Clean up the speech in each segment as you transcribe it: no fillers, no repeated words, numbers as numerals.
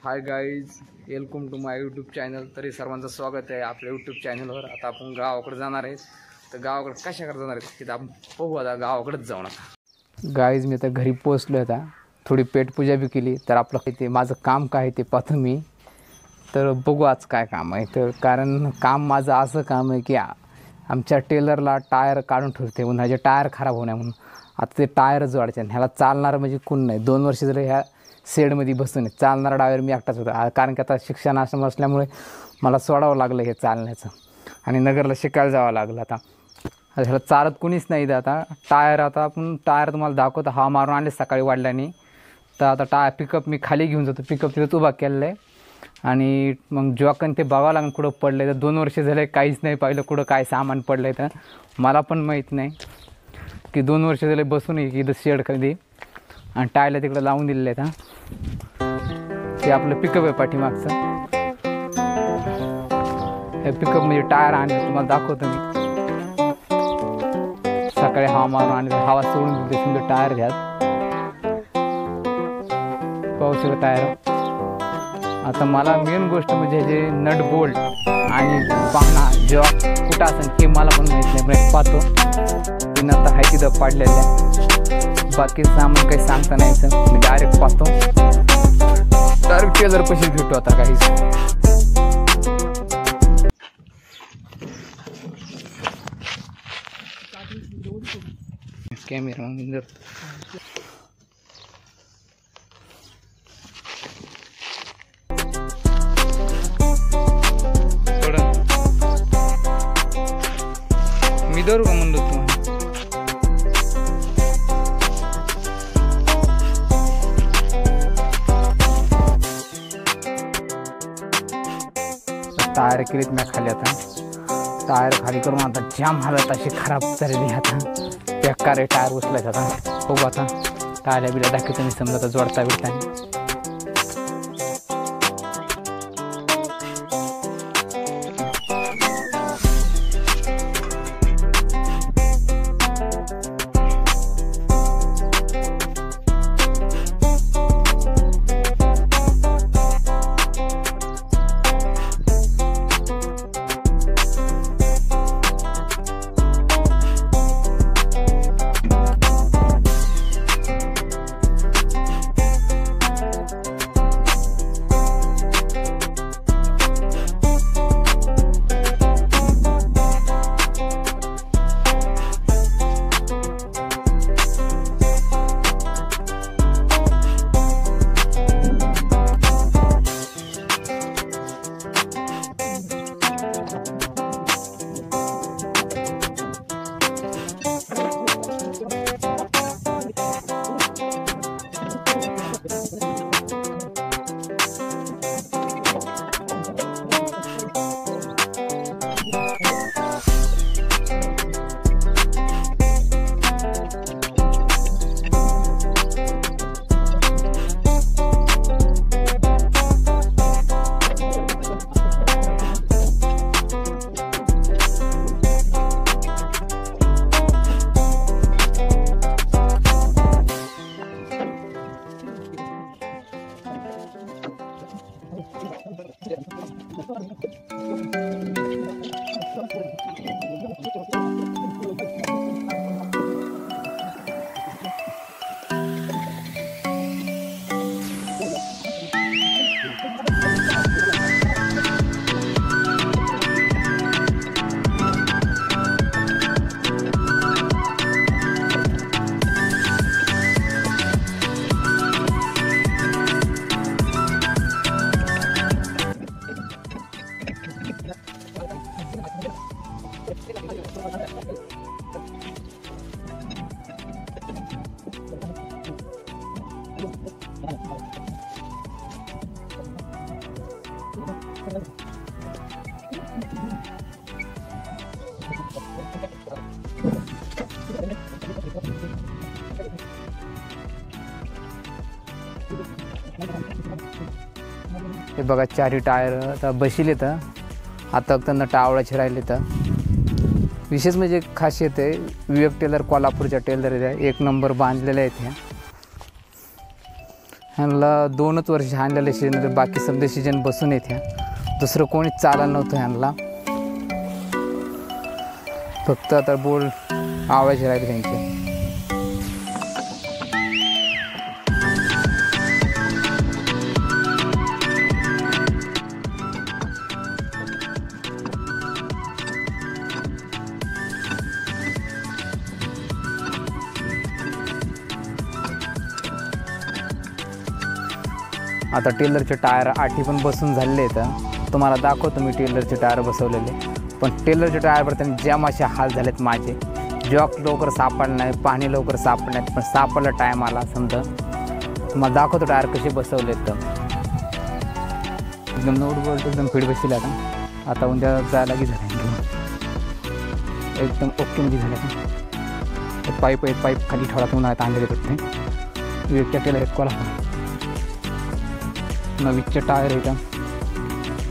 High guys, welcome to my YouTube channel. तरी सर्वांचं स्वागत आहे आपल्या यूट्यूब चॅनलवर. आता आपण गावाकडे जाणार आहे. तर गावाकडे कशाकडे जाणार आहे तिथं आपण बघू. आता गावाकडेच जाऊ नका. गाईज मी आता घरी पोचलो. आता थोडी पेटपूजा बी केली. तर आपलं ते माझं काम काय ते पाहतो मी. तर बघू आज काय काम आहे. तर कारण काम माझं असं काम आहे की आमच्या टेलरला टायर काढून ठेवते उन्हाचे टायर खराब होण्या म्हणून. आता ते टायर जोडायचे ह्याला चालणार म्हणजे कोण नाही. 2 वर्ष झाले ह्या शेडमध्ये बसून चालणारा ड्रायव्हर मी एकटाच होता. कारण की आता शिक्षण आश्रम असल्यामुळे मला सोडावं लागलं हे चालण्याचं. आणि नगरला शिकायला जावं लागलं. आता ह्याला चालत कोणीच नाही. आता टायर आता आपण टायर तुम्हाला दाखवतो. हवा मारून आणले सकाळी वाढल्याने. तर आता टायर पिकअप मी खाली घेऊन जातो. पिकअप तिथं उभा केलेलं आहे. आणि मग जॉकन ते बघावं लागेल कुठं पडलं आहे. तर 2 वर्ष झाले काहीच नाही पाहिलं कुठं काय सामान पडलं आहे. तर मला पण माहीत नाही की 2 वर्ष झाले बसून की इथं शेड खाली आणि टायरला तिकडं लावून दिलेलं आहे. ते आपलं पिकअप आहे पाठीमागचं. हे पिकअप म्हणजे टायर आणले तुम्हाला दाखवतो मी. सकाळी हवा मारून आणले हवा सोडून दिली समजा टायर घ्या पावसाचं टायर. आता मला मेन गोष्ट म्हणजे जे नट बोल्ट आणि पाना जेव्हा कुठं असेल हे मला पण माहीत नाही. म्हणजे पाहतो तीन आता आहे तिथं पाडलेल्या. बाकी सामान काही सांगता नाही. सर मी डायरेक्ट पाहतो. डायरेक्ट टेलर पैसे भेटतो आता काहीच. कॅमेरा मी धरू का म्हणलो तू. टायर केलीत मी खाली. आता टायर खाली करून आता जाम हालत अशी खराब झालेली. आता बेकार आहे टायर उचलायचं. आता बघू आता टायरला बिला दाखवतो मी समजा आता जोडता बिडता. हे बघा 4 टायर आता बसले. तर आता फक्त नट आवळाचे राहिले. तर विशेष म्हणजे खासियत आहे विवेक टेलर कोल्हापूरच्या टेलर आहे. 1 नंबर बांधलेले आहेत ह्या. ह्यांना 2च वर्ष आणलेलं सीजन, बाकी समजा सीजन बसून येत्या. दुसरं कोणीच चालायला नव्हतं ह्यांना. फक्त आता बोल आवाज राहिले त्यांचे. आता टेलरचे टायर 8 पण बसून झालेले आहेत. तुम्हाला दाखवतो मी टेलरचे टायर बसवलेले. पण टेलरच्या टायरवर त्यांनी जाम असे हाल झालेत माझे. जॉक लवकर सापडलं नाही, पाणी लवकर सापडलं नाही, पण सापडला टाईम आला समजा. तुम्हाला दाखवतो टायर कसे बसवलेत. तर एकदम नोटबोल्ट एकदम फिट बसले. आता उद्या जायला की झाले एकदम ओके मध्ये झाले. पाईप आहेत, पाईप खाली ठेवला म्हणून आता आणलेले पडते. एकट्या टेलर एक कोला 29चे टायर येतं.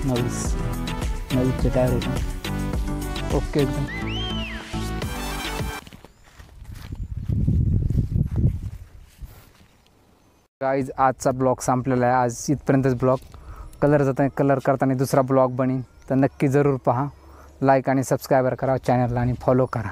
29चे टायर येतं. ओके एकदम. गाईज आजचा ब्लॉग संपलेला आहे. आज इथपर्यंतच ब्लॉग. कलर करताना दुसरा ब्लॉग बनेल, तर नक्की जरूर पहा. लाईक आणि सबस्क्राईबर करा चॅनलला आणि फॉलो करा.